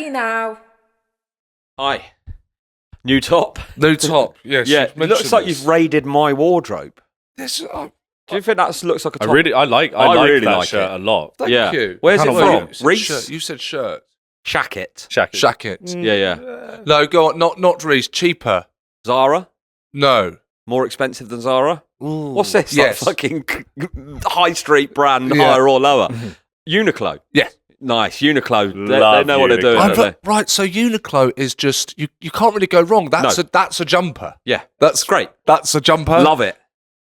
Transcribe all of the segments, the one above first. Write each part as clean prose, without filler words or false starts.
Ready now. Aye. New top. New top. Yes. Yeah. It looks like you've raided my wardrobe. This. Do you think that looks like a top? I like really that like shirt it. a lot. Thank Yeah. you. Where's it from? You Reese? said you said shirt. Shacket. Shacket. Yeah. No, go on. Not Reese. Cheaper. Zara? No. More expensive than Zara? Ooh. What's this? Yes. Like fucking high street brand, Yeah. higher or lower? Uniqlo? Yeah. Nice. Uniqlo. They Love know what they're doing, Uniqlo. don't they? Right, so Uniqlo is just you can't really go wrong. That's a jumper. Yeah. That's great. That's a jumper. Love it.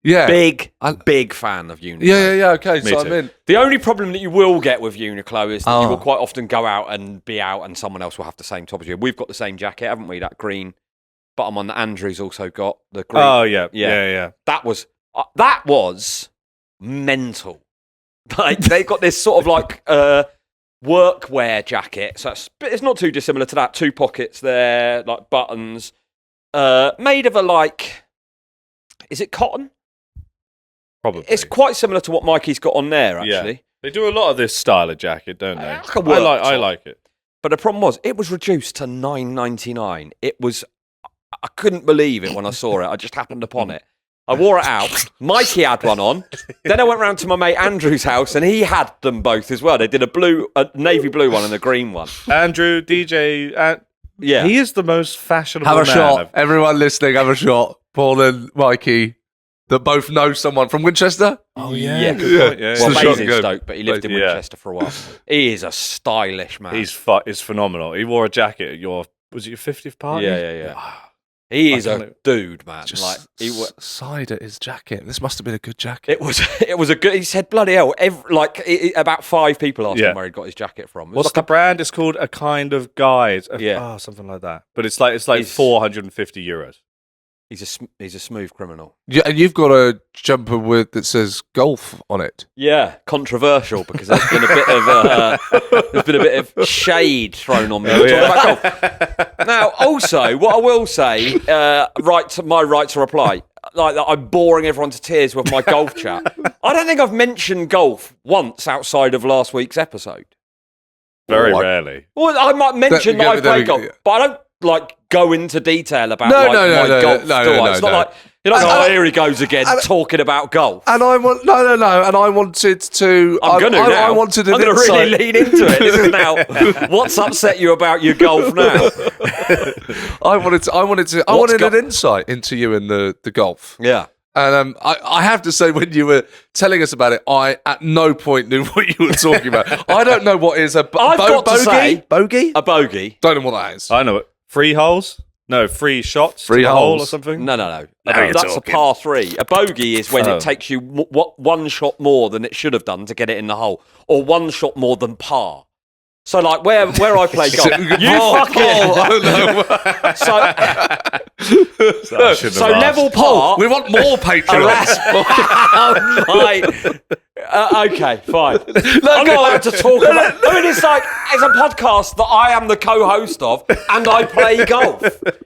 Yeah. Big fan of Uniqlo. Yeah. Okay, Me so too. I'm in. The only problem that you will get with Uniqlo is that you will quite often go out and be out and someone else will have the same top as you. We've got the same jacket, haven't we? That green bottom one that Andrew's also got. The green. Oh, yeah. That was mental. Like they've got this sort of like workwear jacket. So it's not too dissimilar to that. 2 pockets there, like buttons. Made of a like, is it cotton? Probably. It's quite similar to what Mikey's got on there, actually. Yeah. They do a lot of this style of jacket, don't they? Like a work I top. like it. But the problem was, it was reduced to $9.99. It was, I couldn't believe it when I saw it. I just happened upon it. I wore it out. Mikey had one on. Then I went round to my mate Andrew's house, and he had them both as well. They did a navy blue one and a green one. Andrew, DJ, Yeah. he is the most fashionable Have a man shot. Everyone listening, have a shot. Paul and Mikey, that both know someone from Winchester. Oh, Yeah. good point. Yeah, Well, the shot Basingstoke, but he lived in Yeah. Winchester for a while. He is a stylish man. He's phenomenal. He wore a jacket at was it your 50th party? Yeah. He is a dude, man. Just Like side at his jacket. This must have been a good jacket. it was a good. He said, "Bloody hell!" About 5 people asked Yeah. him where he got his jacket from. It was What's like the brand? It's called A Kind of Guide. Yeah. Something like that. But it's like He's- 450 euros. He's a smooth criminal. Yeah, and you've got a jumper that says golf on it. Yeah, controversial because there's been a bit of shade thrown on me. Oh, yeah. Talking about golf. Now, also, what I will say, my right to reply, like that, I'm boring everyone to tears with my golf chat. I don't think I've mentioned golf once outside of last week's episode. Very rarely. Well, I might mention that I play golf, but I don't like go into detail about my golf. It's not like you're like, here he goes again talking about golf. And I want and I wanted to. I'm going to now. I wanted an I'm going to insight. really lean into it. This is now. What's upset you about your golf now? I wanted an insight into you in the golf. Yeah. And I have to say, when you were telling us about it, I at no point knew what you were talking about. I don't know what is a I've got to say, bogey. a bogey. Don't know what that is. I know it. Free holes? No, free shots. Free to the hole holes. or something? No. Now you're That's talking. a par 3. A bogey is when Oh. it takes you one shot more than it should have done to get it in the hole, or one shot more than par. So, like, where I play golf, So level par. We want more Patreons. Okay, fine. I'm not allowed to talk about. I mean, it's a podcast that I am the co-host of, and I play golf.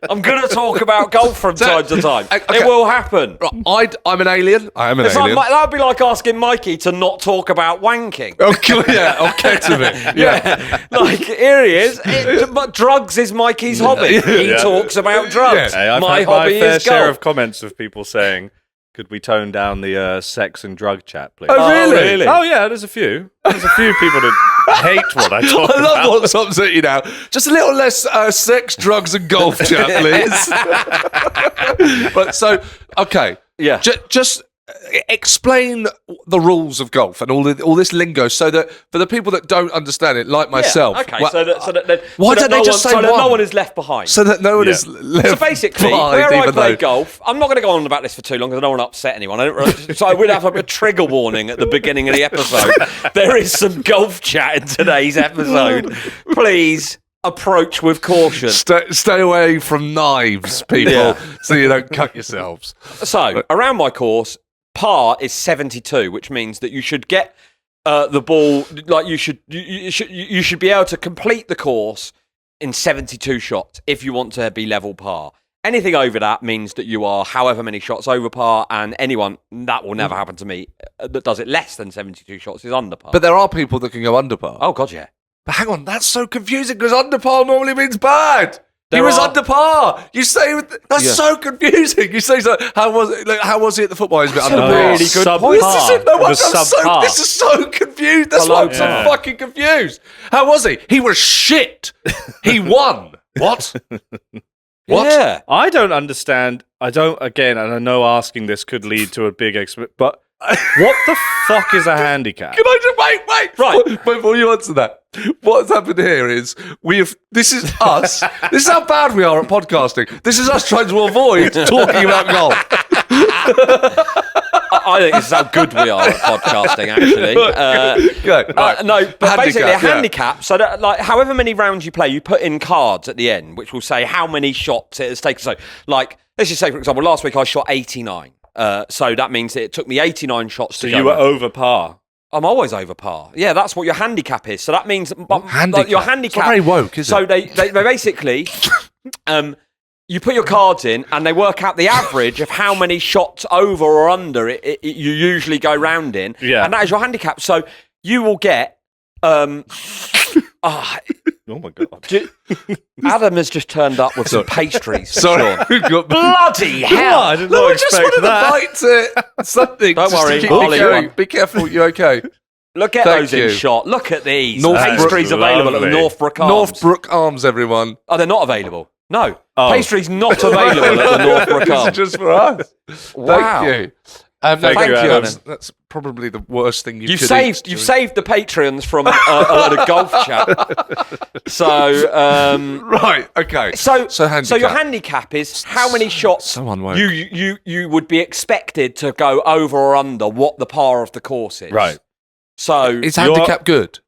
I'm going to talk about golf from time to time. Okay. It will happen. I'm an alien. I am an alien. That would be like asking Mikey to not talk about wanking. Okay, yeah, I'll get to it. Yeah. Like, here he is. But drugs is Mikey's hobby. He talks about drugs. Hey, I've My had my hobby fair is share golf. of comments of people saying, could we tone down the sex and drug chat, please? Oh, really? Oh, yeah, there's a few. There's a few people that hate what I talk I about. love what's upset you now. Just a little less sex, drugs, and golf chat, please. But so, okay. Yeah. Just explain the rules of golf and all this lingo, so that for the people that don't understand it, like myself. Yeah, okay, well, so that why don't they just say that no one? one is left behind. so that no one Yeah. is left So basically, behind, where I even play though- golf, I'm not going to go on about this for too long because I don't want to upset anyone. So I would have a trigger warning at the beginning of the episode. There is some golf chat in today's episode. Please approach with caution. Stay away from knives, people, Yeah. so you don't cut yourselves. So around my course, par is 72, which means that you should get the ball. Like you should be able to complete the course in 72 shots if you want to be level par. Anything over that means that you are however many shots over par, and anyone, that will never happen to me, that does it less than 72 shots is under par. But there are people that can go under par. Oh, God, yeah. But hang on, that's so confusing because under par normally means bad. He There was are- under par. You say that's Yeah. so confusing. You say so. How was it? Like, how was he at the football? He's a bit That's under a par. really good Subpar. point. This is it. No, It was subpar. this is so confused. That's why Below I'm so par. fucking confused. How was he? He was shit. He won. What? What? Yeah. I don't understand. Again, and I know asking this could lead to a big but what the fuck is a handicap? Can I just wait? Right. Before you answer that, what's happened here is this is us. This is how bad we are at podcasting. This is us trying to avoid talking about golf. I think this is how good we are at podcasting, actually. Go. Right. No, but basically a Handicap, yeah. handicap, so that, like, however many rounds you play, you put in cards at the end, which will say how many shots it has taken. So, like, let's just say, for example, last week I shot 89. So that means that it took me 89 shots to So go. you were over par. I'm always over par. Yeah, that's what your handicap is. So that means handicap? like, your It's handicap. not very woke, is so it? they basically, you put your cards in and they work out the average of how many shots over or under you usually go round in. Yeah. And that is your handicap. So you will get. Oh my god! Adam has just turned up with some pastries. For Sorry. Sean. We've got Bloody hell! I did No, not I just expect wanted that. to bite something. Don't just to worry, keep I'll me eat going. one. Be careful. You okay? Look at Thank those you. in shot. Look at these. Northbrook- Pastries available at the Lovely. Northbrook Arms. Northbrook Arms, everyone. Oh, they're not available. No. Oh. Pastries not available at the Northbrook This is Arms. just for us. Wow. Thank you. Thank no, you, Adam. That's probably the worst thing You've could saved eat. the Patreons from the golf chat. So Right. Okay. so handicap. your handicap is how many shots So unwoke. you would be expected to go over or under what the par of the course is. Right. So Is handicap good?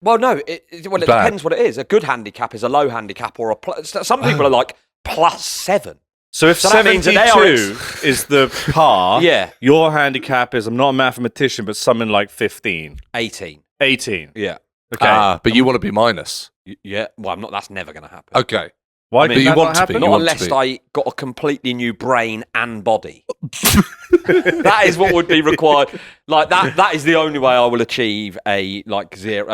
well, no. It Bad. depends what it is. A good handicap is a low handicap or a plus. Some people are like +7. So if So that means that they are 72 is the par, Yeah. your handicap is, I'm not a mathematician, but something like 15, 18. 18. Yeah. Okay. But you want to be minus. Yeah. Well, I'm not. That's never going to happen. Okay. Why mean, did you that want not to be, happen? you Not want to unless be. I got a completely new brain and body. That is what would be required. Like that is the only way I will achieve a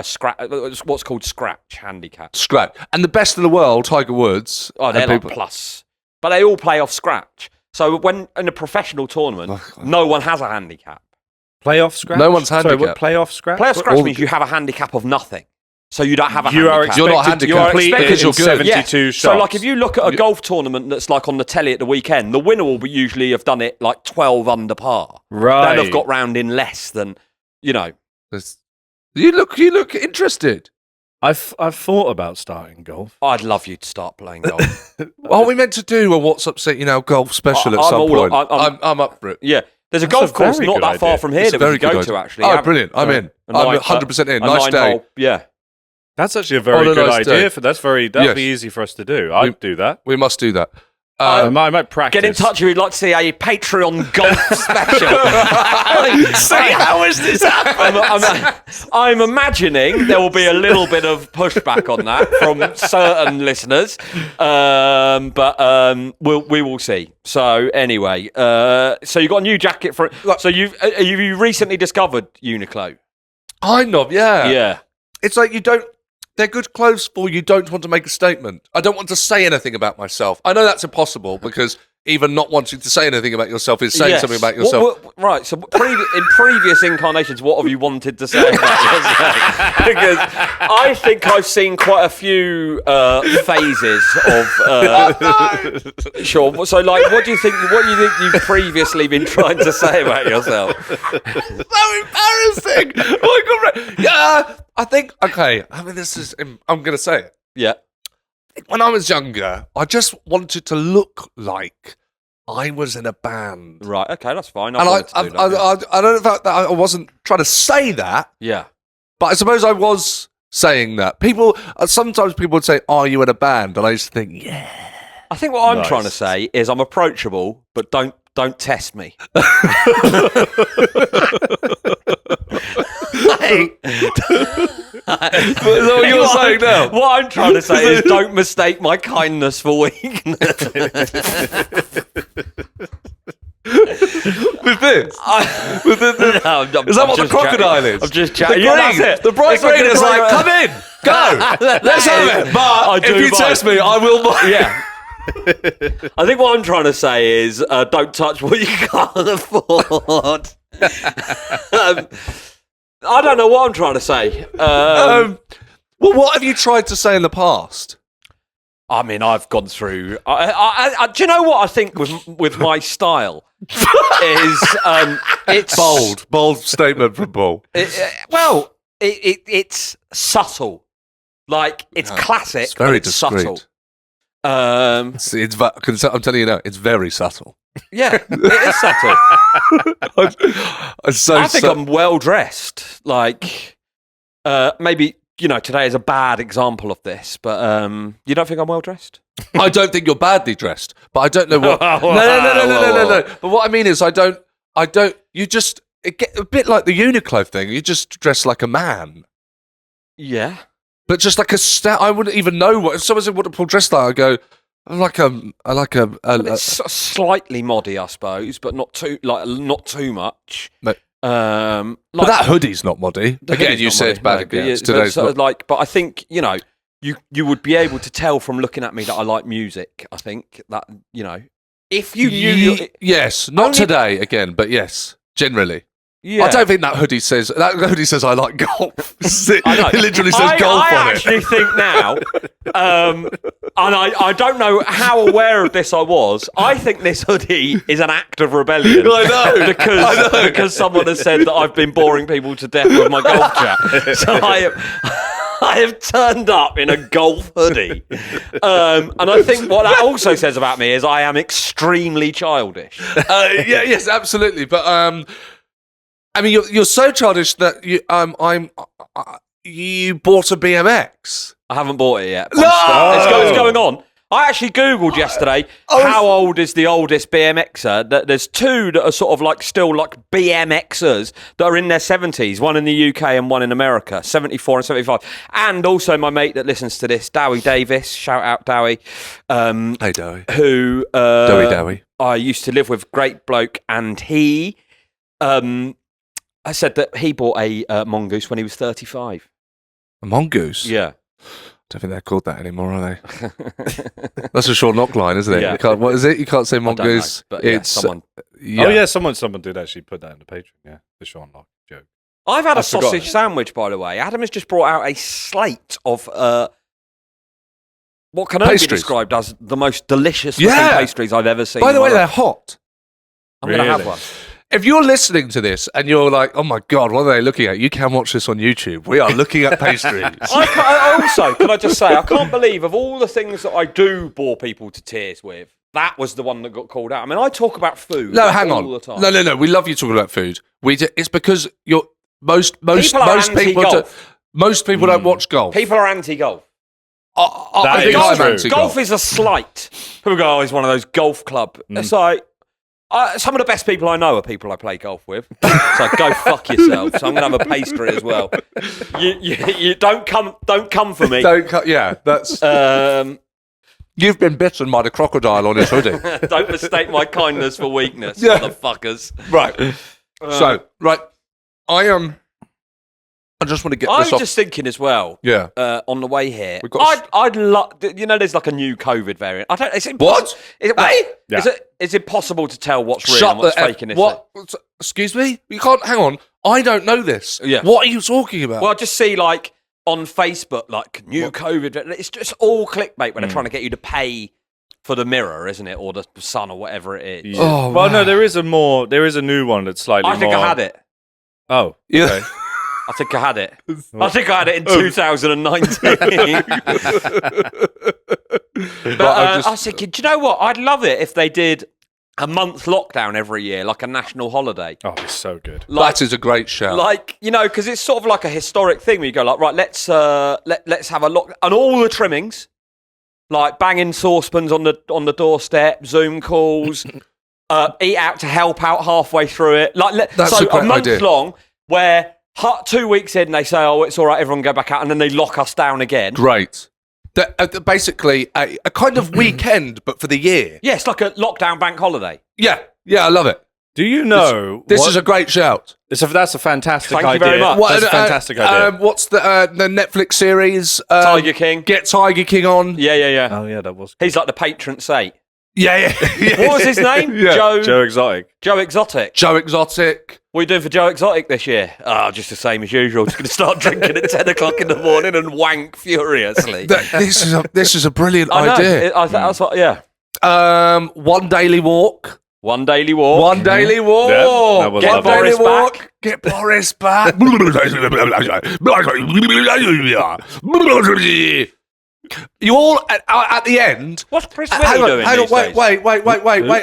scratch. What's called scratch handicap. Scratch. And the best in the world, Tiger Woods. Oh, they're and like people- plus, but they all play off scratch. So when in a professional tournament, no one has a handicap. Playoff scratch? No one's Sorry, what, handicap. playoff scratch? Playoff scratch all means the- you have a handicap of nothing. So you don't have a You are handicap. You're not expected to handicapped complete because it in you're good. 72 Yeah. shots. So, like, if you look at a golf tournament that's like on the telly at the weekend, the winner will be usually have done it like 12 under par. Right. They'll have got round in less than, You look interested. I've thought about starting golf. I'd love you to start playing golf. Are we meant to do a What's Upset You Now golf special at I'm some all- point? I'm- I'm up for it. Yeah. There's a That's golf a course very not good that far idea. from here It's that a we very could go good to, idea. actually. Oh, brilliant. I'm in. A I'm nine- 100% in. a Nice nine day. hole- yeah. That's actually a very On a good nice idea. day. That'd Yes. be easy for us to do. I'd do that. We must do that. I might practice. Get in touch if you'd like to see a Patreon golf special. See, how is this happening? I'm imagining there will be a little bit of pushback on that from certain listeners, but we will see. So anyway, so you got a new jacket for. So you recently discovered Uniqlo? Kind of, yeah. Yeah. It's like you don't. They're good clothes for you don't want to make a statement. I don't want to say anything about myself. I know that's impossible because even not wanting to say anything about yourself is saying Yes. something about yourself. Right. So in previous incarnations, what have you wanted to say about yourself? Because I think I've seen quite a few phases of. Sure. So, like, what do you think? What do you think you've previously been trying to say about yourself? So embarrassing. Oh my God. Yeah, I think. Okay. I mean, this is. I'm going to say it. Yeah. When I was younger, I just wanted to look like I was in a band. Right. Okay. That's fine. And wanted to do that, I don't know if I wasn't trying to say that, yeah. but I suppose I was saying that. Sometimes people would say, "Are you in a band?" And I used to think, "Yeah." I think what I'm Nice. trying to say is I'm approachable, but don't test me. Is that what you're saying now? What I'm trying to say is don't mistake my kindness for weakness. With this? With the- No, is that what the crocodile is? I'm just The chatting. green, Yeah, that's it. the bright It's like green a is bright- like, come in, go, let's have it. But do if you bite. test me, I will bite. Yeah. I think what I'm trying to say is don't touch what you can't afford. I don't know what I'm trying to say. Well, what have you tried to say in the past? I mean, I've gone through. Do you know what I think with my style is it's Bold statement from Paul. It's subtle, like it's classic. It's very but it's discreet. subtle. I'm telling you now, it's very subtle. Yeah, it is subtle. I think I'm well dressed. Like maybe. Today is a bad example of this, but you don't think I'm well dressed? I don't think you're badly dressed, but I don't know what. No. But what I mean is, I don't. You just get a bit like the Uniqlo thing. You just dress like a man, Yeah. but just like a stat. I wouldn't even know what if someone said what Paul dressed like. I go, I like a. It's slightly moddy, I suppose, but not too much. No. Like, But that hoodie's not moddy. the Again, hoodie's you not said moddy, bad no, against but today's. but I think you would be able to tell from looking at me that I like music. I think that if you knew, Yes, not Only- today again, but yes, generally. yeah. I don't think that hoodie says I like golf. I know. It literally says golf I on actually it. think now, and I don't know how aware of this I was. I think this hoodie is an act of rebellion. I know. because someone has said that I've been boring people to death with my golf chat. So I have turned up in a golf hoodie, and I think what that also says about me is I am extremely childish. Yes, absolutely. But I mean, you're so childish that you bought a BMX. I haven't bought it yet. No! It's going on. I actually Googled yesterday how old is the oldest BMXer. There's two that are sort of like still like BMXers that are in their 70s, one in the UK and one in America, 74 and 75. And also my mate that listens to this, Dowie Davis, shout out Dowie. Hey, Dowie. Who Dowie. I used to live with, great bloke, and he I said that he bought a mongoose when he was 35. A mongoose? Yeah. I don't think they're called that anymore, are they? That's a short knock line, isn't it? Yeah. You can't, what is it? You can't say I don't know, mongoose. but yeah, It's someone. Oh yeah, someone did actually put that in the Patreon. Yeah, the Seann Walsh joke. I've had a forgot. sausage sandwich, by the way. Adam has just brought out a slate of what can only be Pastries. described as the most delicious Yeah. looking pastries I've ever seen. By the in way, my they're life. hot. I'm going to have Really? one. If you're listening to this and you're like, oh my God, what are they looking at? You can watch this on YouTube. We are looking at pastries. I also, can I just say, I can't believe of all the things that I do bore people to tears with, that was the one that got called out. I mean, I talk about food No, hang all on. the time. No. We love you talking about food. It's because you're most People are people anti-golf. most people don't watch golf. People are anti-golf. I That think is I'm true. anti-golf. Golf is a slight. People go, oh, he's one of those golf club. It's like, some of the best people I know are people I play golf with. So go fuck yourself. So I'm going to have a pastry as well. You don't come for me. That's Um, you've been bitten by the crocodile on his hoodie. don't mistake my kindness for weakness, Yeah. motherfuckers. Right. I just want to get I this was off. just thinking as well. Yeah. On the way here, We've got I'd love. There's like a new COVID variant. I don't. Is it What? Is it impossible to tell what's real Shut and what's the fake in this? What? Excuse me? You can't. Hang on. I don't know this. Yeah. What are you talking about? Well, I just see like on Facebook, like new COVID. It's just all clickbait when they're trying to get you to pay for the Mirror, isn't it, or the Sun, or whatever it is. Yeah. Oh, well, no, wow. there is a new one that's slightly I think more. I had it. Oh, Yeah. okay. I think I had it. I think I had it in 2019. But I was thinking, do you know what? I'd love it if they did a month lockdown every year, like a national holiday. Oh, it's so good. Like, that is a great shout. like, because it's sort of like a historic thing where you go like, right, let's have a look, and all the trimmings, like banging saucepans on the doorstep, Zoom calls, eat out to help out halfway through it. Like, That's so a great month idea. long where 2 weeks in they say, oh, it's all right, everyone go back out, and then they lock us down again. Great. Basically, a kind of weekend, but for the year. Yeah, it's like a lockdown bank holiday. Yeah. I love it. Do you know? This is a great shout. That's a fantastic Thank you idea. very much. That's a fantastic idea. What's the Netflix series? Tiger King. Get Tiger King on. Yeah. Oh yeah, that was. He's like the patron saint. Yeah. What was his name? Yeah. Joe Exotic. Joe Exotic. Joe Exotic. What are you doing for Joe Exotic this year? Just the same as usual. Just going to start drinking at 10 o'clock in the morning and wank furiously. This is a brilliant I know. idea. That's what, yeah. One daily walk. One daily walk. One daily walk. Yeah, that was Get lovely. Boris Boris walk. back. Get Boris back. You all at the end. What's Chris Hang Whitty doing on, these days? wait.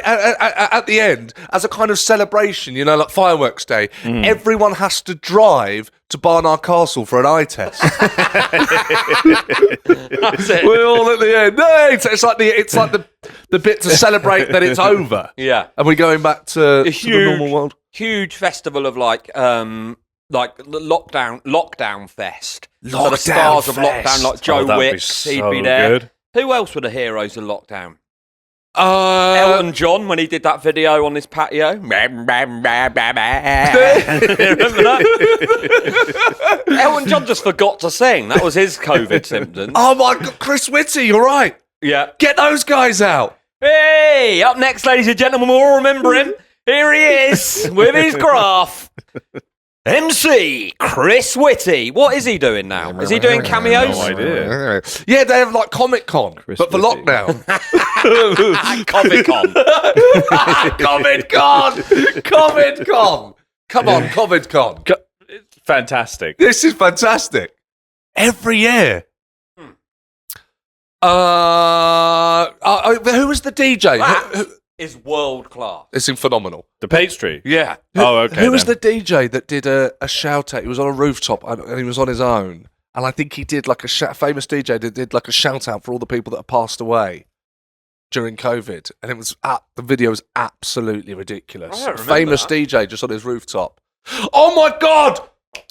At the end, as a kind of celebration, like fireworks day, everyone has to drive to Barnard Castle for an eye test. That's it. We're all at the end. No, it's like the bit to celebrate that it's over. Yeah. And we're going back to the normal world. Huge festival of like lockdown fest. So the Lockdown stars of fest. lockdown, like Joe that'd be Wicks, he'd so be there. good. Who else were the heroes of lockdown? Elton John, when he did that video on his patio. Remember that? Elton John just forgot to sing. That was his COVID symptoms. Oh my God, Chris Whitty, you're right. Yeah. Get those guys out. Hey, up next, ladies and gentlemen, we'll all remember him. Here he is with his graph. MC Chris Whitty. What is he doing now? Is he doing cameos? No idea. Yeah, they have like Comic Con, but for Whitty. lockdown. Comic Con. Comic Con. Comic Con. Come on, Comic Con. It's fantastic. This is fantastic. Every year. Who was the DJ? That is world class. It's phenomenal. The pastry. Yeah. Oh, okay. Who was then. the DJ that did a shout out? He was on a rooftop and he was on his own. And I think he did like famous DJ that did like a shout out for all the people that have passed away during COVID. And it was the video was absolutely ridiculous. I don't remember Famous that. DJ just on his rooftop. Oh my God!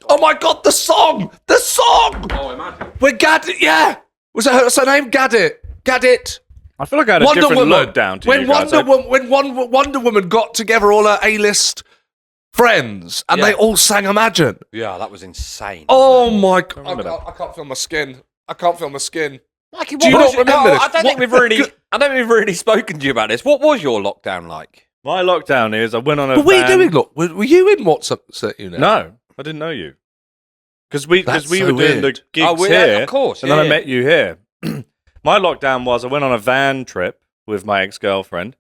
Oh my God, the song! The song! Oh, imagine. When Gaddit, yeah! Was that her name? Gaddit. I feel like I had a Wonder different Woman. lockdown to When you guys. Wonder Woman got together all her A-list friends and Yeah. they all sang Imagine. Yeah, that was insane. Oh my God. remember that. I can't feel my skin. I can't feel my skin. Mikey, Do you not remember this? I don't think we've really spoken to you about this. What was your lockdown like? My lockdown is I went on a But what are you van- doing? Look, were you in WhatsApp unit? No, I didn't know you. Because we That's were so doing the weird. gigs Yeah, here, of course. and then I met you here. My lockdown was I went on a van trip with my ex-girlfriend,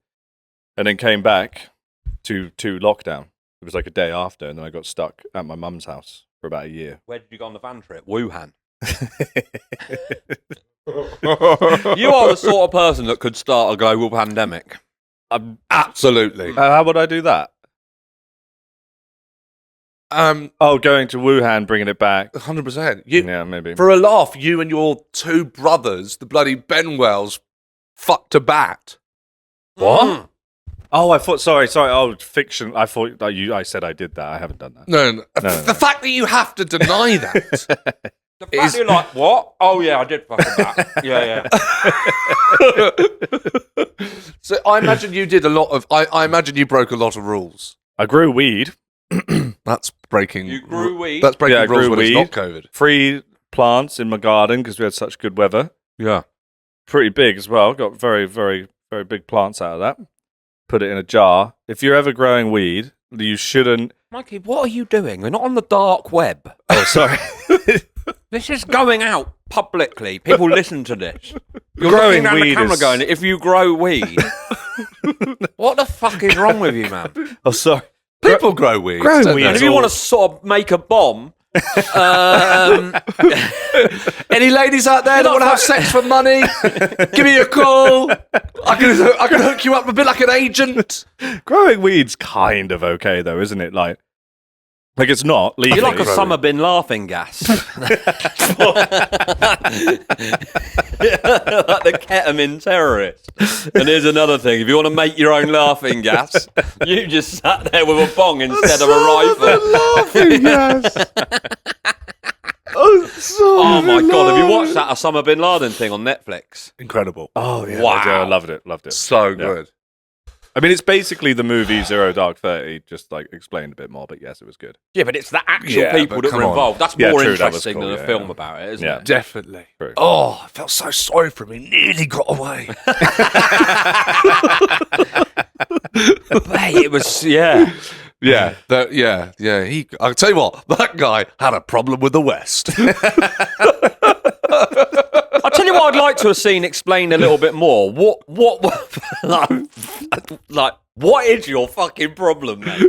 and then came back to lockdown. It was like a day after, and then I got stuck at my mum's house for about a year. Where did you go on the van trip? Wuhan. You are the sort of person that could start a global pandemic. Absolutely. How would I do that? Um, Going to Wuhan, bringing it back. 100%. Yeah, maybe. For a laugh, you and your two brothers, the bloody Benwells, fucked a bat. What? Mm. Oh, I thought. Sorry. Oh, fiction. I thought that I said I did that. I haven't done that. No. No. The fact that you have to deny that. The fact you're like, what? Oh, yeah, I did fuck a bat. Yeah. So I imagine you did a lot of. I imagine you broke a lot of rules. I grew weed. That's breaking. You grew weed? That's breaking Yeah, I rules grew when weed. it's not COVID. Free plants in my garden because we had such good weather. Yeah. Pretty big as well. Got very, very, very big plants out of that. Put it in a jar. If you're ever growing weed, you shouldn't. Mikey, what are you doing? We're not on the dark web. Oh, sorry. This is going out publicly. People listen to this. You're Growing looking around the weed camera is- going, if you grow weed, what the fuck is wrong with you, man? Oh, sorry. People grow weed. Growing don't weed they? And is if you all- want to sort of make a bomb, Any ladies out there that want to have sex for money? Give me a call. I can hook you up a bit like an agent. Growing weed's kind of okay, though, isn't it? Like it's not legal. you're like Osama bin laughing gas. Like the ketamine terrorist. And here's another thing. If you want to make your own laughing gas, you just sat there with a bong instead of a rifle. Laughing gas. Oh my God. Have you watched that Osama bin Laden thing on Netflix? Incredible. Oh, yeah. Wow. I loved it. Loved it. So Yeah. good. I mean, it's basically the movie Zero Dark 30, just like explained a bit more. But yes, it was good. Yeah, but it's the actual Yeah, people but that come were on. involved. That's Yeah, more true, that was interesting cool, than a yeah, film yeah. about it, isn't Yeah. it? Definitely. True. Oh, I felt so sorry for him. He nearly got away. Mate, it was, yeah. Yeah, yeah. I'll tell you what, that guy had a problem with the West. I'll tell you what I'd like to have seen explained a little bit more. What is your fucking problem, mate? Do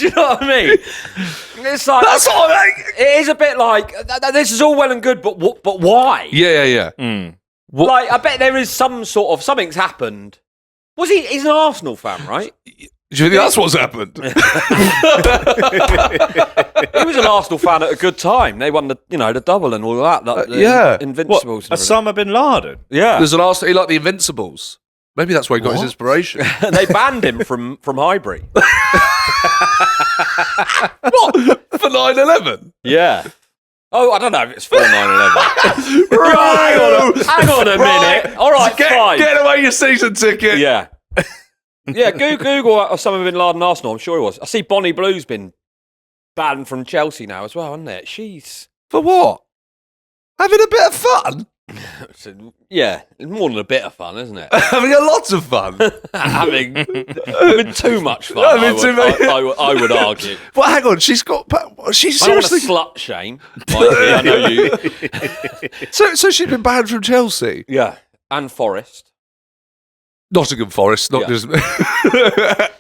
you know what I mean? It's like, That's what I mean. it is a bit like, this is all well and good, but why? Yeah. What- Like, I bet there is some sort of, something's happened. He's an Arsenal fan, right? Do you think that's what's happened? He was an Arsenal fan at a good time. They won the double and all that. The yeah. Invincibles. and everything. Osama bin Laden. Yeah. There's an Arsenal. He liked the Invincibles. Maybe that's where he got his inspiration. They banned him from Highbury. What? For 9/11? Yeah. Oh, I don't know if it's for 9/11. Hang on a minute. All right, fine. Get away your season ticket. Yeah. Yeah, Google Osama bin Laden Arsenal. I'm sure he was. I see Bonnie Blue's been banned from Chelsea now as well, hasn't it? She's... For what? Having a bit of fun? Yeah, it's more than a bit of fun, isn't it? Having a lot of fun. having too much fun, I would argue. Well, hang on. She's seriously... I don't want to slut shame. Mikey, I know you. So she's been banned from Chelsea? Yeah. And Forest. Nottingham Forest, not Yeah. just...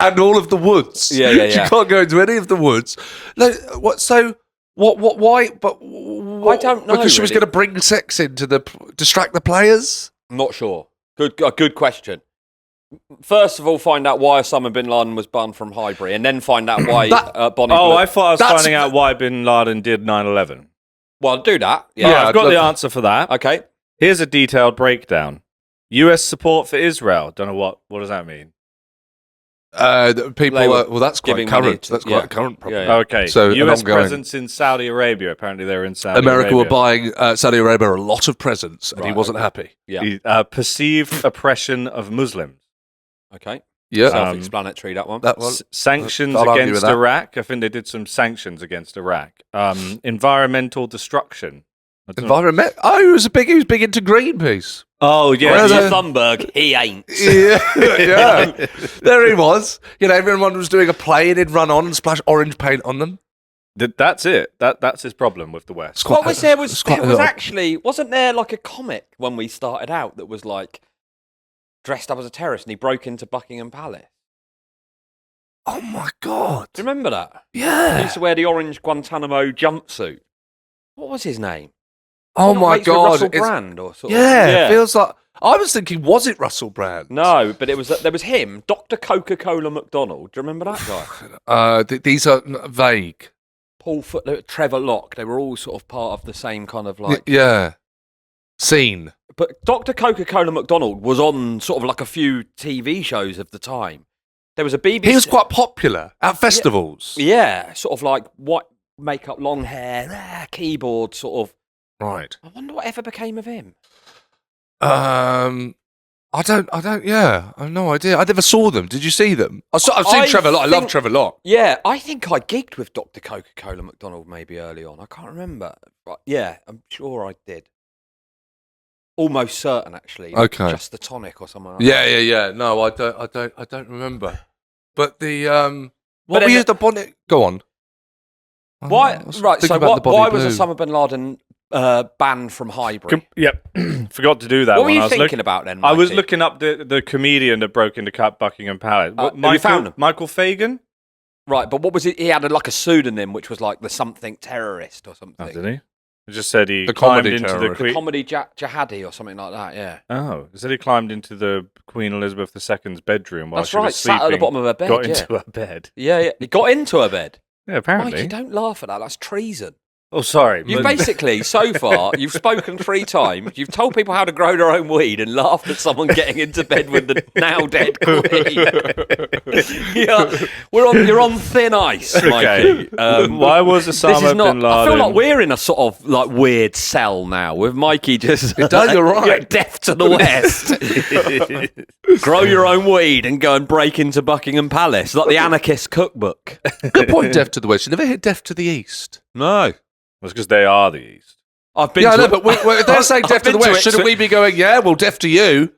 and all of the woods. Yeah. She can't go into any of the woods. No, what? So... Why? But I don't know. Because she was really. going to bring sex in to distract the players. I'm not sure. Good question. First of all, find out why Osama bin Laden was banned from Highbury, and then find out why Bonnie. Oh, Blue. I thought I was That's- finding out why bin Laden did 9/11. Well, do that. Yeah, Yeah. I've got I'd the love- answer for that. Okay. Here's a detailed breakdown. U.S. support for Israel. Don't know what does that mean? People. They were Well, that's quite giving money current. to- That's yeah. quite a current problem. Yeah. Okay. So, an U.S. ongoing- presence in Saudi Arabia. Apparently, they're in Saudi America Arabia. were buying Saudi Arabia a lot of presents, and he Right, wasn't okay. happy. Yeah. Perceived oppression of Muslims. Okay. Yeah, Self-explanatory, that one. that one. Sanctions I'll argue with against that. Iraq. I think they did some sanctions against Iraq. Environmental destruction. I don't know. Environment. Oh, he was big into Greenpeace. Oh yeah. Where Yeah, the- Thunberg, he ain't. Yeah. There he was. Everyone was doing a play, and he'd run on and splash orange paint on them. That's it. That's his problem with the West. What was there? Was it's quite there a was lot. actually wasn't there like a comic when we started out that was like dressed up as a terrorist and he broke into Buckingham Palace? Oh my god! Do you remember that? He Yeah. used to wear the orange Guantanamo jumpsuit. What was his name? Oh Not my mates with god! Russell It's- Brand or sort of. Yeah, it feels like I was thinking. Was it Russell Brand? No, but there was him, Dr. Coca-Cola McDonald. Do you remember that guy? These are vague. Paul Foot, Trevor Locke. They were all sort of part of the same kind of like. Yeah. Scene. But Dr. Coca-Cola McDonald was on sort of like a few TV shows of the time. There was a BBC. He was quite popular at festivals. Yeah, sort of like white makeup, long hair, keyboard, sort of. Right. I wonder what ever became of him. I don't. Yeah, I have no idea. I never saw them. Did you see them? I've seen I Trevor Locke. I love think- Trevor Locke. Yeah, I think I gigged with Dr. Coca-Cola McDonald maybe early on. I can't remember. But yeah, I'm sure I did. Almost certain, actually. Okay. Just the tonic or something like that. Yeah. No, I don't remember. But the what But were then you the bonnet? Go on. Why? I was Right. thinking So about the why Bobby was Blue. Osama bin Laden banned from Highbury? Yep. Forgot to do that. What were one. you I was thinking about then? I was Mikey? looking up the comedian that broke into Buckingham Palace. have you found him? Michael Fagan? Right, but what was it? He had like a pseudonym, which was like the something terrorist or something. Oh, did he? It just said he The climbed comedy into the terrorist. Queen. Comedy Jihadi or something like that. Yeah. Oh, it said he climbed into the Queen Elizabeth II's bedroom while That's she right. was sleeping. Sat at the bottom of her bed. got yeah. into her bed. Yeah. He got into her bed. Yeah, apparently. Mikey, don't laugh at that. That's treason. Oh, sorry. You've basically, so far, you've spoken 3 times. You've told people how to grow their own weed and laughed at someone getting into bed with the now dead queen. You're on thin ice, Mikey. Why was Osama bin Laden? I feel like we're in a sort of like weird cell now with Mikey just. You're right. Deaf to the west. Grow your own weed and go and break into Buckingham Palace, like the anarchist cookbook. Good point, deaf to the west. You never hear deaf to the east. No. It's because they are the East. I've been Yeah, I know, but if they're saying deaf to the west, shouldn't we be going, yeah, well, deaf to you?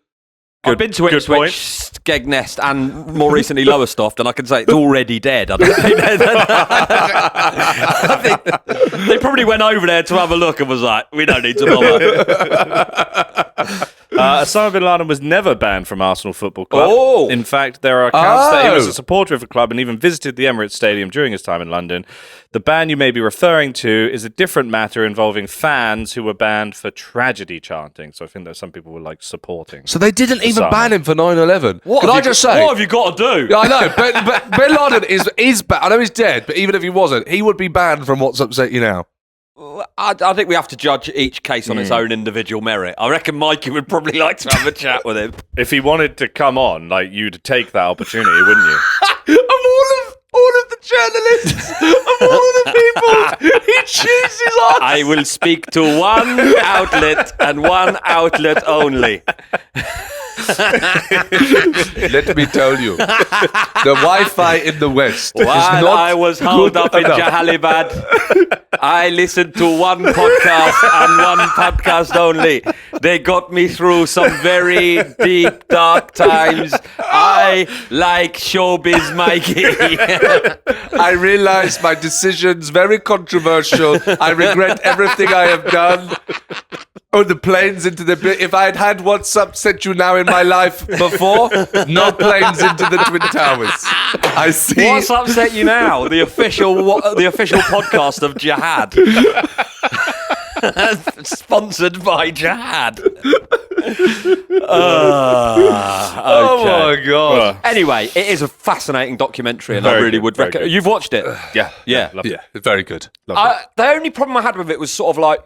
I've been to Ipswich, Skegness, and more recently Lowestoft, and I can say it's already dead. I don't think I think they probably went over there to have a look and was like, we don't need to bother. Osama bin Laden was never banned from Arsenal Football Club. Oh. In fact, there are accounts that he was a supporter of the club and even visited the Emirates Stadium during his time in London. The ban you may be referring to is a different matter involving fans who were banned for tragedy chanting. So I think that some people were like supporting. So they didn't even Osama. ban him for 9/11. Can I just say? What have you got to do? Yeah, I know, but bin Laden is I know he's dead, but even if he wasn't, he would be banned from what's upset you now. I think we have to judge each case on its own individual merit. I reckon Mikey would probably like to have a chat with him. If he wanted to come on, like, you'd take that opportunity, wouldn't you? All of the journalists, of all of the people, he chooses us. I will speak to one outlet and one outlet only. Let me tell you, the Wi-Fi in the West is While not I was holed up in Jahalibad, I listened to one podcast and one podcast only. They got me through some very deep, dark times. I like Showbiz Mikey. I realize my decision's very controversial. I regret everything I have done. Oh, the planes into the... If I had had what's upset you now in my life before, no planes into the Twin Towers. I see... What's upset you now? The official podcast of Jihad. Sponsored by Jihad. Oh my God. Anyway, it is a fascinating documentary, and Very I really good, would very recommend. good. You've watched it? Yeah. Loved it. Yeah, very good. Lovely. The only problem I had with it was sort of like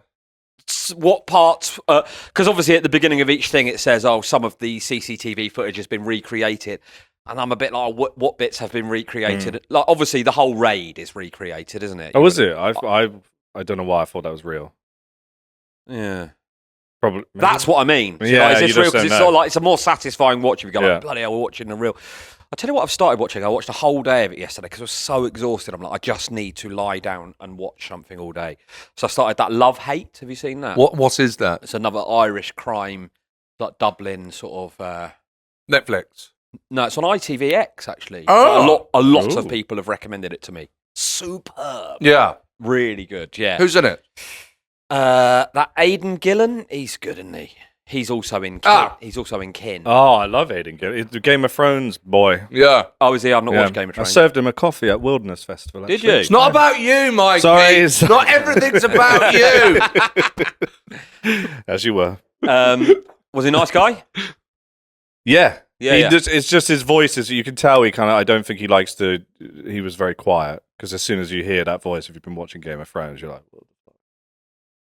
what parts, because obviously at the beginning of each thing it says, oh, some of the CCTV footage has been recreated. And I'm a bit like, what bits have been recreated? Like, obviously, the whole raid is recreated, isn't it? Oh, was it? I don't know why I thought that was real. Yeah. Probably. That's what I mean. So, Yeah, like, is you this real? just Because don't it's know. sort of like, it's a more satisfying watch if you go, Yeah. like, bloody hell, we're watching the real. I tell you what I've started watching. I watched a whole day of it yesterday because I was so exhausted. I'm like, I just need to lie down and watch something all day. So I started that Love Hate. Have you seen that? What is that? It's another Irish crime, like Dublin sort of... Netflix. No, it's on ITVX, actually. Oh. A lot of Ooh. people have recommended it to me. Superb. Yeah. Really good, yeah. Who's in it? That Aidan Gillen, he's good, isn't he? He's also in Kin. He's also in Kin. Oh, I love Aiden Gill. He's the Game of Thrones boy. Yeah. Oh, is he? I've not Yeah. watched Game of I Thrones. served him a coffee at Wilderness Festival. Did actually. you? It's not about you, Mike. Sorry, it's- Not everything's about you. As you were. Was he a nice guy? Yeah. Yeah. It's just his voice. You can tell he kind of, I don't think he likes to, he was very quiet. Because as soon as you hear that voice, if you've been watching Game of Thrones, you're like, what the fuck?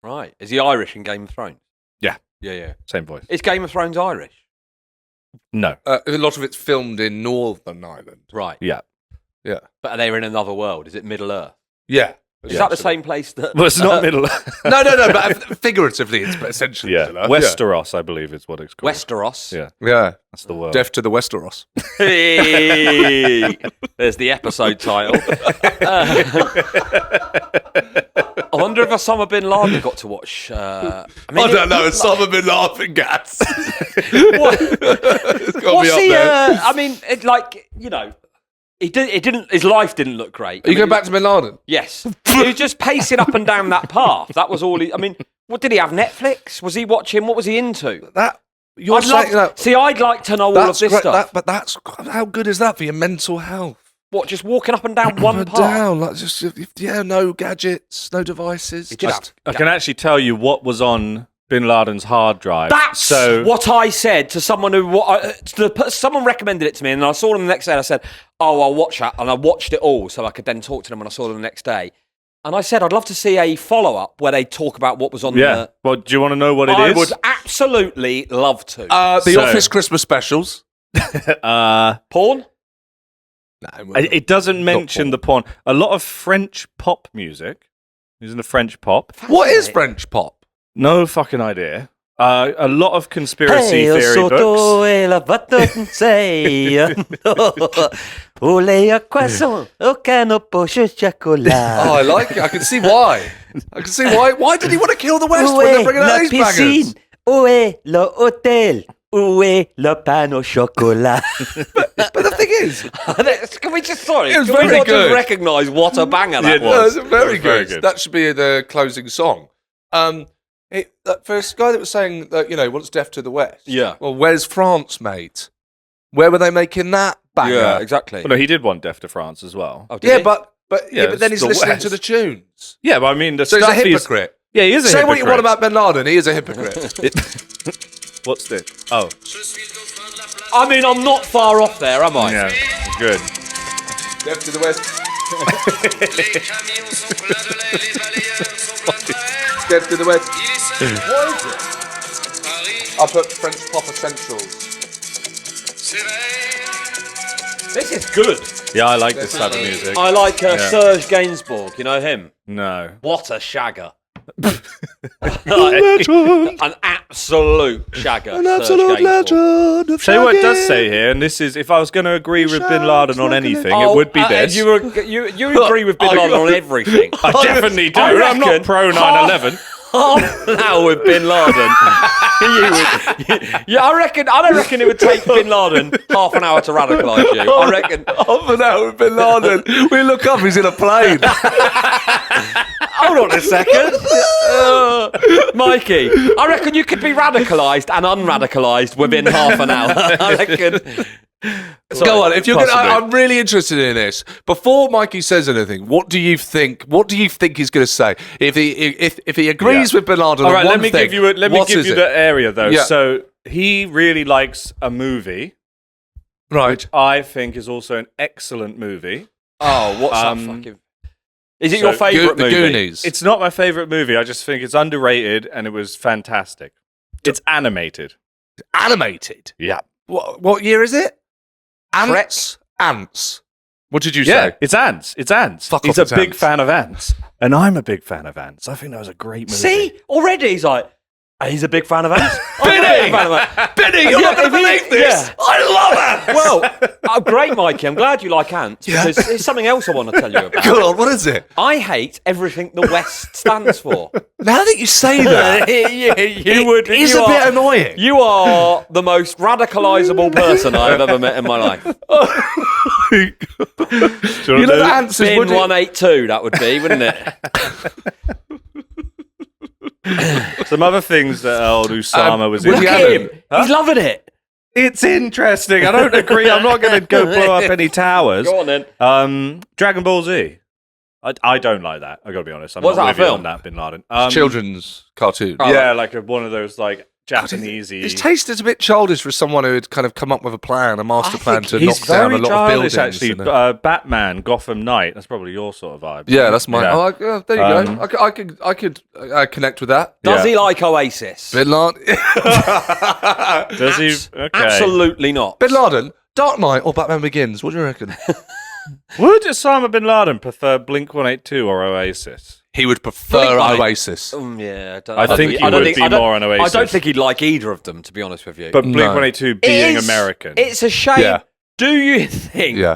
Right. Is he Irish in Game of Thrones? Yeah. Yeah. Same voice. Is Game of Thrones Irish? No. A lot of it's filmed in Northern Ireland. Right. Yeah. Yeah. But are they in another world? Is it Middle Earth? Yeah. Is that the same place that... Well, it's not Middle. No, but figuratively, it's essentially. Yeah. Middle Earth. Westeros, I believe, is what it's called. Westeros? Yeah. Yeah. That's the word. Deaf to the Westeros. Hey! There's the episode title. I wonder if Osama bin Laden got to watch... I don't know. It's Osama bin Laden gas. What's he... I mean, it, like, you know... He didn't. His life didn't look great. Are you going back to bin Laden? Yes. He was just pacing up and down that path. That was all he... I mean, what did he have? Netflix? Was he watching? What was he into? I'd like to know all of this stuff. But that's... How good is that for your mental health? What, just walking up and down one path? Down, like just... Yeah, no gadgets, no devices. He did have... I can actually tell you what was on Bin Laden's hard drive. That's what I said to someone who... someone recommended it to me, and I saw them the next day, and I said, oh, I'll watch that. And I watched it all, so I could then talk to them when I saw them the next day. And I said I'd love to see a follow-up where they talk about what was on the... Well, do you want to know what it I is? would absolutely love to. The Office Christmas specials. Porn? No, It doesn't mention the porn. A lot of French pop music. Using the French pop. What is French pop? No fucking idea. A lot of conspiracy theory books. Oh, I like it. I can see why. Why did he want to kill the West when they're bringing out these bangers? Où est le hôtel? Où est le pain au chocolat? But the thing is, Can we just, It was can we very not good. just recognise what a banger that no, was? it's very It was very good. good. That should be the closing song. For a guy that was saying that, wants death to the West. Yeah. Well, where's France, mate? Where were they making that banger? Yeah, exactly. Well, no, he did want Death to France as well. Oh, did Yeah, he? but Yeah, then he's it's the listening West. to the tunes. Yeah, but I mean, the So he's stuff a hypocrite. Yeah, he is a Say hypocrite. what you want about Bin Laden, he is a hypocrite. What's this? Oh, I mean, I'm not far off there, am I? yeah, good. Death to the West. Death to the West. What is it? I put French pop essentials. This is good. Yeah, I like this type of music. I like Yeah. Serge Gainsbourg. You know him? No. What a shagger. An absolute shagger. An Serge absolute Gainsbourg. legend of Tell you what it does shagging. say here, and this is, if I was going to agree with Bin Laden on anything, Oh, it would be this. You agree with Bin Laden on everything. I definitely do. I I'm not reckon pro 9/11. half an hour with Bin Laden. I don't reckon it would take Bin Laden half an hour to radicalise you. I reckon. Half an hour with Bin Laden. We look up, he's in a plane. Hold on a second. Mikey, I reckon you could be radicalised and unradicalised within half an hour. I reckon. Go on, if you're possibly. I'm really interested in this. Before Mikey says anything, what do you think? What do you think he's going to say? If he agrees with Bin Laden All on right, one let me thing, give you what is it? the area though. Yeah. So he really likes a movie, Right. which I think is also an excellent movie. Oh, what's that fucking? Is it your so favourite The movie? Goonies. It's not my favorite movie. I just think it's underrated and it was fantastic. It's animated. Animated. Yeah. What year is it? Ants. Ants. What did you Yeah, say? it's ants. It's ants. Fuck He's off, a it's big ants. fan of ants. And I'm a big fan of ants. I think that was a great movie. See, already he's like, he's a big fan of ants. Benny! Benny, you're not going to believe this. Yeah. I love ants. Well, great, Mikey. I'm glad you like ants because there's something else I want to tell you about. Go on, what is it? I hate everything the West stands for. Now that you say that, It is a bit annoying. You are the most radicalisable person I've ever met in my life. You know the ants is Bin would it- 182, that would be, wouldn't it? Some other things that old Usama was in. Woody Look at Allen. him. He's loving it. It's interesting. I don't agree. I'm not going to go blow up any towers. Go on then. Dragon Ball Z. I don't like that. I got to be honest. I'm Was not that a with you film? on that, Bin Laden. Children's cartoon. Oh, Yeah, like one of those like Japanesey. His taste is a bit childish for someone who had kind of come up with a master plan to knock He's down a very lot of childish, buildings. actually. and, Batman, Gotham Knight. That's probably your sort of vibe. yeah, that's my. Yeah. Oh, there you go. I could connect with that. Does Yeah. he like Oasis? Bin Laden. Does he? Okay. Absolutely not. Bin Laden, Dark Knight or Batman Begins? What do you reckon? Would Osama bin Laden prefer Blink 182 or Oasis? He would prefer Blink-182. Oasis. Yeah, I think he would be more on Oasis. I don't think he'd like either of them, to be honest with you. But Blink No. 182 It being is- American. It's a shame. Yeah. Do you think? Yeah.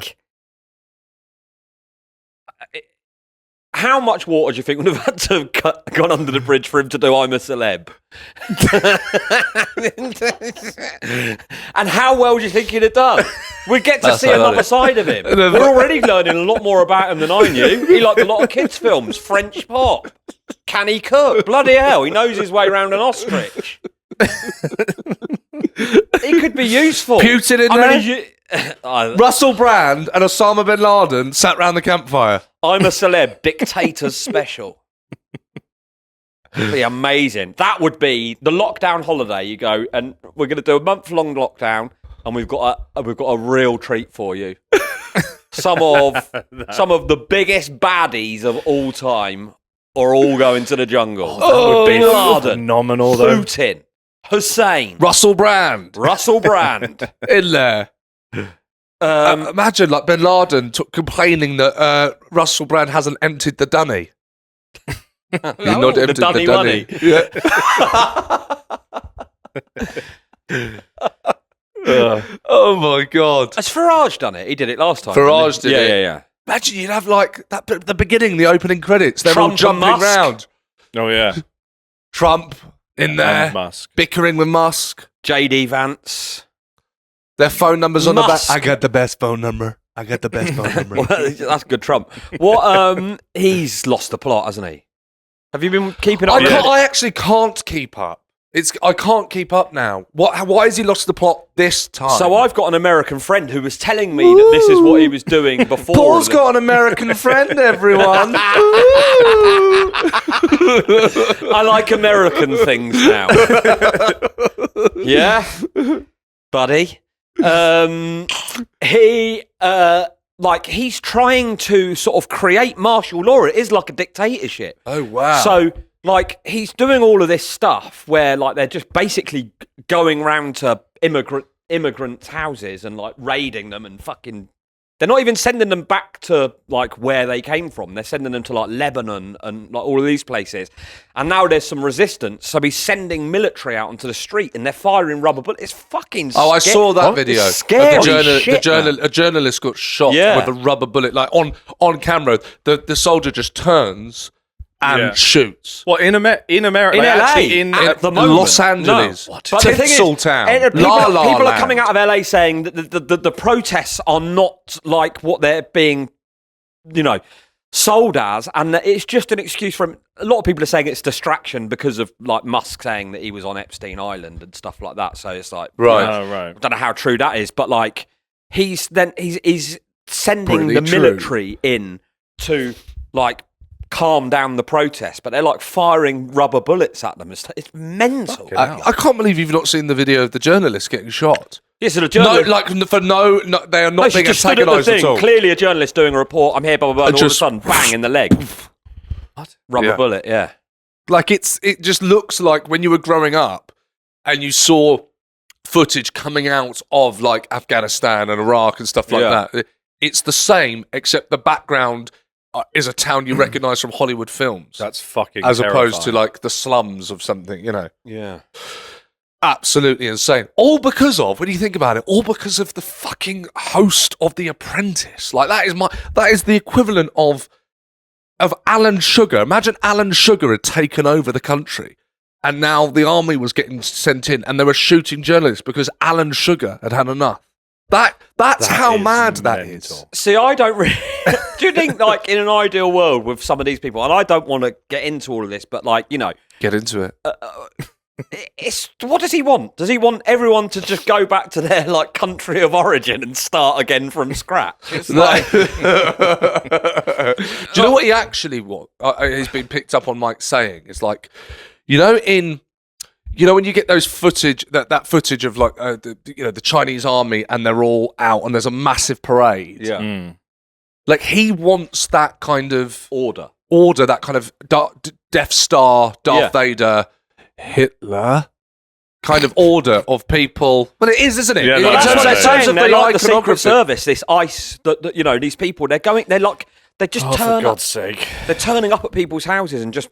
How much water do you think would have had to have gone under the bridge for him to do I'm a Celeb? And how well do you think he'd have done? We get to That's see ironic. another side of him. We're already learning a lot more about him than I knew. He liked a lot of kids' films, French pop. Can he cook? Bloody hell, he knows his way around an ostrich. He could be useful. Putin in I there? mean, Russell Brand and Osama bin Laden sat round the campfire. I'm a Celeb, Dictators Special. That'd be amazing. That would be the lockdown holiday. You go, and we're going to do a month-long lockdown, and we've got a real treat for you. some of the biggest baddies of all time are all going to the jungle. That would be Laden, phenomenal, though. Putin, Hussein, Russell Brand in in there. Imagine like Bin Laden complaining that Russell Brand hasn't emptied the dunny. He's not emptied the dunny. Yeah. Oh my God! Has Farage done it? He did it last time. Farage did it. Yeah. Imagine you'd have like that at the beginning, the opening credits. They're Trump all jumping and Musk. round. Oh, yeah. Trump in there, And Musk. bickering with Musk. JD Vance. Their phone numbers on the back. Musk. I got the best phone number. Well, that's good Trump. What? He's lost the plot, hasn't he? Have you been keeping up? I actually can't keep up. I can't keep up now. Why has he lost the plot this time? So I've got an American friend who was telling me that this is what he was doing before. Paul's got an American friend, everyone. I like American things now. Yeah, buddy. He's trying to sort of create martial law. It is like a dictatorship. Oh wow! So he's doing all of this stuff where they're just basically going round to immigrants' houses and raiding them and fucking. They're not even sending them back to where they came from. They're sending them to Lebanon and all of these places. And now there's some resistance. So he's sending military out onto the street and they're firing rubber bullets. It's fucking scary. Oh, I saw that video. It's scary shit, a journalist got shot with a rubber bullet, on camera. The soldier just turns and shoots. What, in America? In LA, actually at the moment. Los Angeles. No. But the thing is, Town. People are coming out of LA saying that the protests are not like what they're being, sold as, and that it's just an excuse for him. A lot of people are saying it's distraction because of Musk saying that he was on Epstein Island and stuff like that. So it's right. I don't know how true that is, but he's sending Pretty the true. military in to calm down the protest, but they're firing rubber bullets at them. It's mental. I can't believe you've not seen the video of the journalist getting shot. Yes, a journalist. They are not being antagonised at all. Clearly, a journalist doing a report. I'm here, blah blah blah. And all of a just- sudden, bang in the leg. What? Rubber bullet. Yeah. It just looks like when you were growing up and you saw footage coming out of Afghanistan and Iraq and stuff like that. It's the same, except the background is a town you recognise from Hollywood films. That's fucking as opposed terrifying. to the slums of something, Yeah. Absolutely insane. All because of, when you think about it, all because of the fucking host of The Apprentice. That is the equivalent of Alan Sugar. Imagine Alan Sugar had taken over the country and now the army was getting sent in and they were shooting journalists because Alan Sugar had had enough. That's how mad that is. See, I don't really. Do you think, in an ideal world with some of these people, and I don't want to get into all of this, but Get into it. What does he want? Does he want everyone to just go back to their country of origin and start again from scratch? It's Do you know what he actually wants? He's been picked up on Mike saying it's when you get those footage, that footage of the Chinese army and they're all out and there's a massive parade. Yeah. He wants that kind of order, that kind of Death Star, Darth Vader, Hitler kind of order of people. Well, it is, isn't it? Yeah, In no, terms that's of- what in I'm terms of they're like the Secret iconography. Service, this ICE, these people, they just For turn up. God's sake. They're turning up at people's houses and just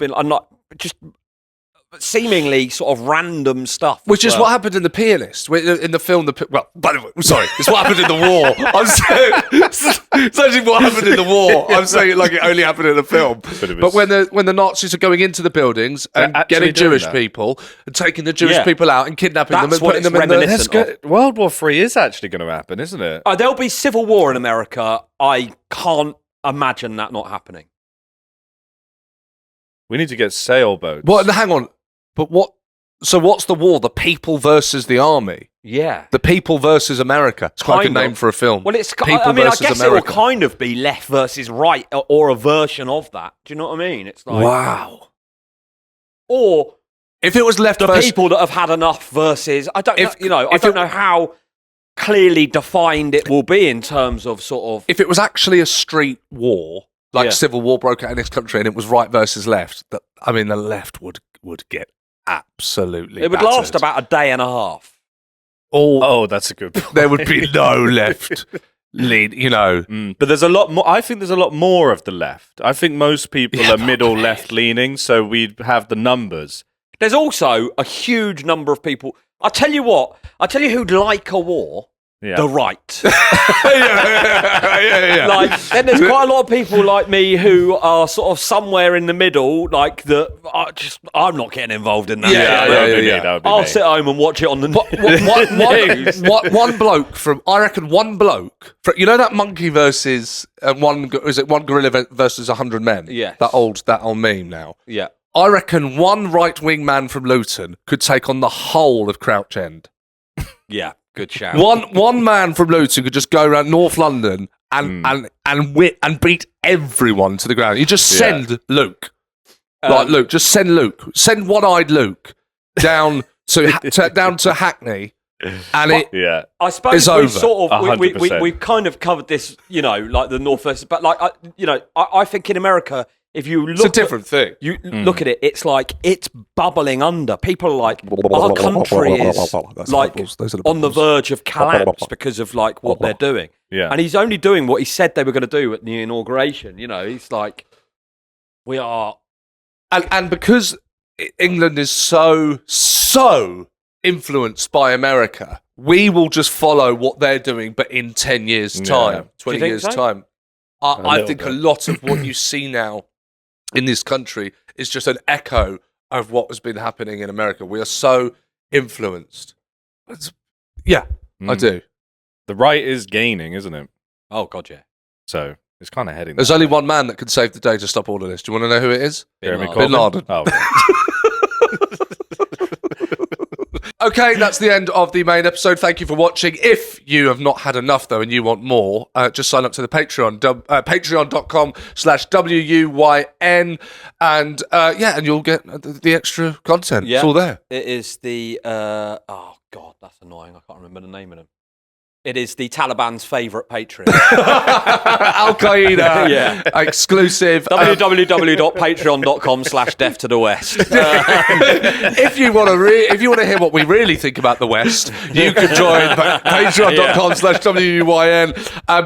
seemingly sort of random stuff. Which is what happened in The Pianist, in the film. By the way, sorry, it's what happened in the war. I'm saying it's actually what happened in the war. I'm saying it like it only happened in the film. But when the Nazis are going into the buildings and They're getting actually doing Jewish that. people and taking the Jewish people out and kidnapping them That's and what putting it's them in the reminiscent of. World War III is actually going to happen, isn't it? There'll be civil war in America. I can't imagine that not happening. We need to get sailboats. Well, hang on, but what? So what's the war? The people versus the army. Yeah. The people versus America. It's quite a good name for a film. Well, it's. People I versus guess America. it will kind of be left versus right, or a version of that. Do you know what I mean? It's Wow. Or If it was left the versus people that have had enough versus I don't know. I don't know how. clearly defined it will be in terms of sort of. If it was actually a street war, like civil war broke out in this country, and it was right versus left, the left would get absolutely. It would battered. last about a day and a half. Oh, that's a good point. There would be no left lead, But there's a lot more. I think there's a lot more of the left. I think most people are middle left leaning, so we'd have the numbers. There's also a huge number of people. I tell you who'd like a war. Yeah. The right. yeah. Like, then there's quite a lot of people like me who are sort of somewhere in the middle, like I'm not getting involved in that. Yeah. I'll sit home and watch it on the news. One bloke that monkey versus one gorilla versus 100 men? Yes. That old meme now. Yeah. I reckon one right-wing man from Luton could take on the whole of Crouch End. Yeah. Good shout. One man from Luton could just go around North London and beat everyone to the ground. You just send Luke. Luke. Just send Luke. Send one-eyed Luke down to Hackney. And I suppose it's over. We've kind of covered this, like the North versus, but like I think in America, if you look, it's a different thing. You look at it; it's like it's bubbling under. People are like, our country is like on the verge of collapse because of like what they're doing. Yeah, and he's only doing what he said they were going to do at the inauguration. He's like, we are, and because England is so influenced by America, we will just follow what they're doing, but in 10 years' time, 20 years' time. I think a lot of what you see now in this country is just an echo of what has been happening in America. We are so influenced. I do. The right is gaining, isn't it? Oh, God, yeah. So it's kind of heading. There's only one man that can save the day to stop all of this. Do you want to know who it is? Bin Laden. Oh, Okay, that's the end of the main episode. Thank you for watching. If you have not had enough, though, and you want more, just sign up to the Patreon, patreon.com/WUYN, and you'll get the extra content. Yeah. It's all there. It is the, oh, God, that's annoying. I can't remember the name of them. It is the Taliban's favourite Patreon. Al Qaeda. Yeah. Exclusive. www.patreon.com/death to the West. If you want to hear what we really think about the West, you can join patreon.com/WUYN.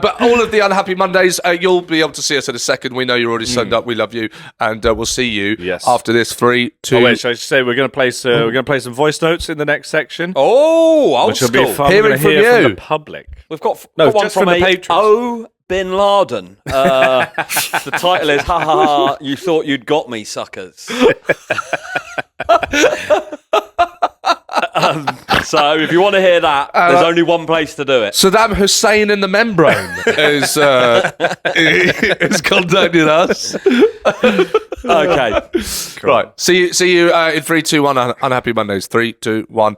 But all of the Unhappy Mondays, you'll be able to see us in a second. We know you're already signed up. We love you, and we'll see you after this. 3, 2. Oh wait, should I say we're going to play some voice notes in the next section? Oh, which will be fun. Hearing from you. From the public. We've got No, one just from from the a patrons. O. Bin Laden. The title is "Ha ha ha! You thought you'd got me, suckers." So if you want to hear that, there's only one place to do it. Saddam Hussein in the membrane is contacting us. Okay, cool. Right. See you in 3, 2, 1. Unhappy Mondays. 3, 2, 1.